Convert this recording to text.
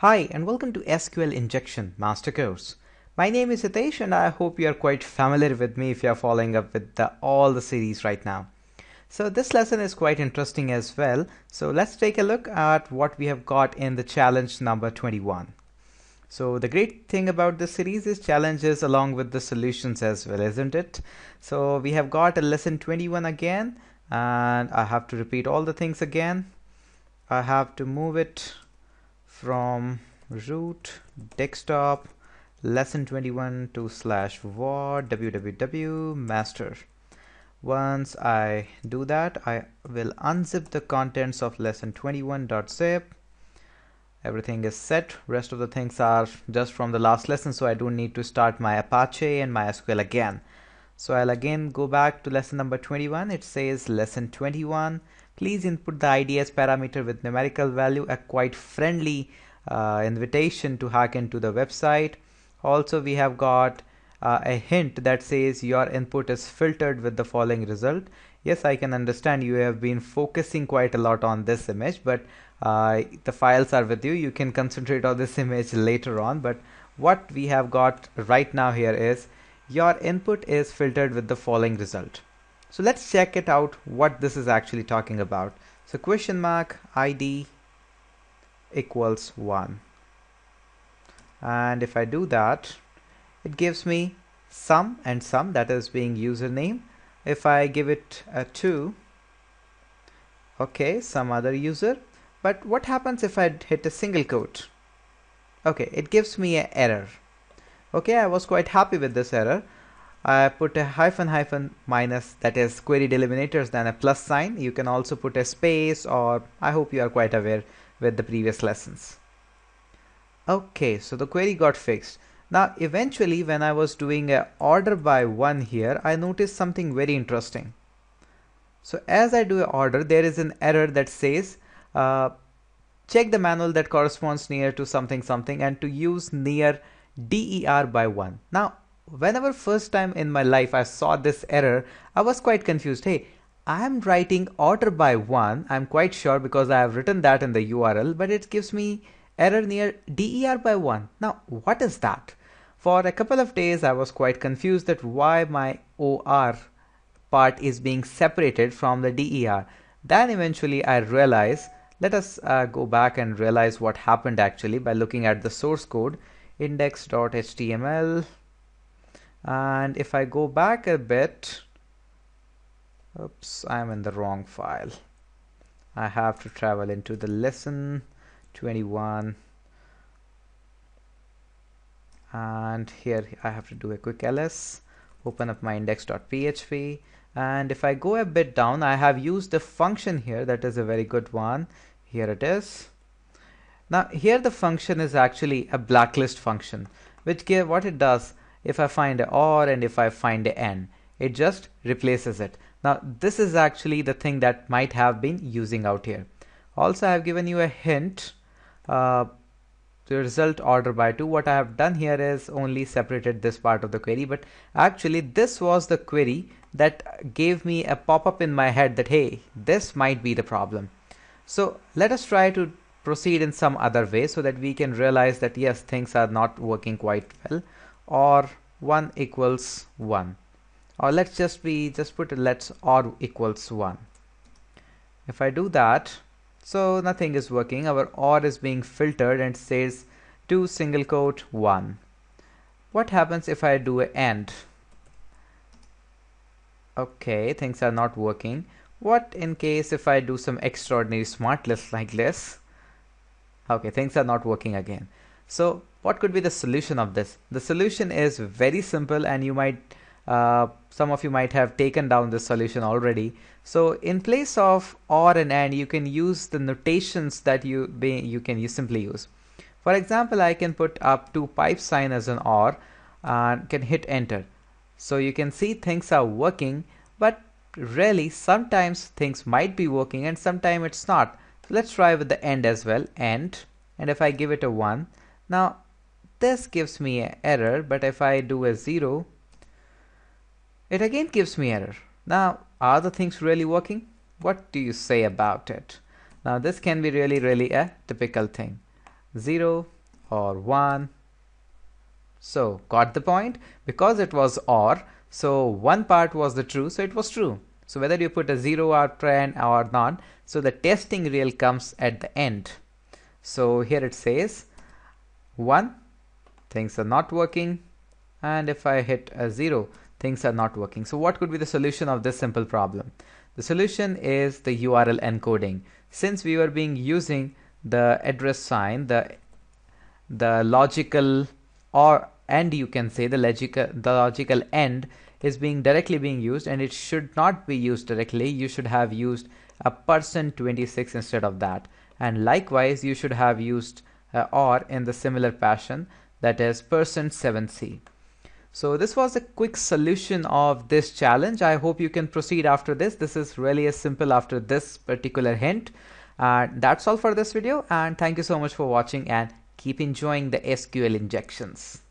Hi and welcome to SQL Injection Master Course. My name is Hitesh and I hope you are quite familiar with me if you are following up with all the series right now. So this lesson is quite interesting as well. So let's take a look at what we have got in the challenge number 21. So the great thing about this series is challenges along with the solutions as well, isn't it? So we have got a lesson 21 again, and I have to repeat all the things again. I have to move it from root desktop lesson 21 to /var www master. Once I do that, I will unzip the contents of lesson 21.zip. Everything is set. Rest of the things are just from the last lesson, so I don't need to start my Apache and MySQL again. So I'll again go back to lesson number 21. It says lesson 21. Please input the ID as parameter with numerical value, a quite friendly invitation to hack into the website. Also, we have got a hint that says your input is filtered with the following result. Yes, I can understand you have been focusing quite a lot on this image, but the files are with you. You can concentrate on this image later on. But what we have got right now here is your input is filtered with the following result. So let's check it out what this is actually talking about. So question mark ID equals 1. And if I do that, it gives me sum and sum, that is being username. If I give it a 2, okay, some other user. But what happens if I hit a single quote? Okay, it gives me an error. Okay, I was quite happy with this error. I put a hyphen minus, that is query delimiters, then a plus sign. You can also put a space, or I hope you are quite aware with the previous lessons. Okay, so the query got fixed. Now eventually when I was doing a order by one here, I noticed something very interesting. So as I do an order, there is an error that says check the manual that corresponds near to something something and to use near DER by 1. Now whenever first time in my life I saw this error, I was quite confused. Hey, I am writing order by 1, I'm quite sure, because I have written that in the URL, but it gives me error near DER by 1. Now what is that? For a couple of days I was quite confused that why my OR part is being separated from the DER. Then eventually I realized, let us go back and realize what happened actually by looking at the source code index.html. And if I go back a bit, oops, I'm in the wrong file. I have to travel into the lesson 21, and here I have to do a quick ls, open up my index.php, and if I go a bit down, I have used a function here that is a very good one. Here it is. Now here the function is actually a blacklist function, which what it does, if I find a OR and if I find a N, it just replaces it. Now this is actually the thing that might have been using out here. Also I have given you a hint, the result order by 2. What I have done here is only separated this part of the query, but actually this was the query that gave me a pop-up in my head that hey, this might be the problem. So let us try to proceed in some other way so that we can realize that yes, things are not working quite well. Or 1 equals 1, or let's just put it, let's OR equals 1. If I do that, so nothing is working. Our OR is being filtered and says 2 single quote 1. What happens if I do an AND? Okay, things are not working. What in case if I do some extraordinary smart list like this? Okay, things are not working again. So what could be the solution of this? The solution is very simple, and you might some of you might have taken down this solution already. So in place of OR and AND, you can use the notations that you can simply use. For example, I can put up 2 pipe sign as an OR and can hit enter. So you can see things are working, but really sometimes things might be working and sometimes it's not. So let's try with the AND as well, AND, and if I give it a 1, now this gives me an error, but if I do a 0, it again gives me error. Now are the things really working? What do you say about it? Now this can be really a typical thing. 0 or 1. So got the point? Because it was OR, so one part was the true, so it was true. So whether you put a 0 after n or not, so the testing real comes at the end. So here it says 1, things are not working, and if I hit a 0, things are not working. So what could be the solution of this simple problem? The solution is the URL encoding. Since we were using the address sign, the logical or and you can say the logical end is directly being used, and it should not be used directly. You should have used a %26 instead of that, and likewise you should have used OR in the similar fashion, that is %7c. So this was a quick solution of this challenge. I hope you can proceed after this. This is really as simple after this particular hint. That's all for this video, and thank you so much for watching, and keep enjoying the SQL injections.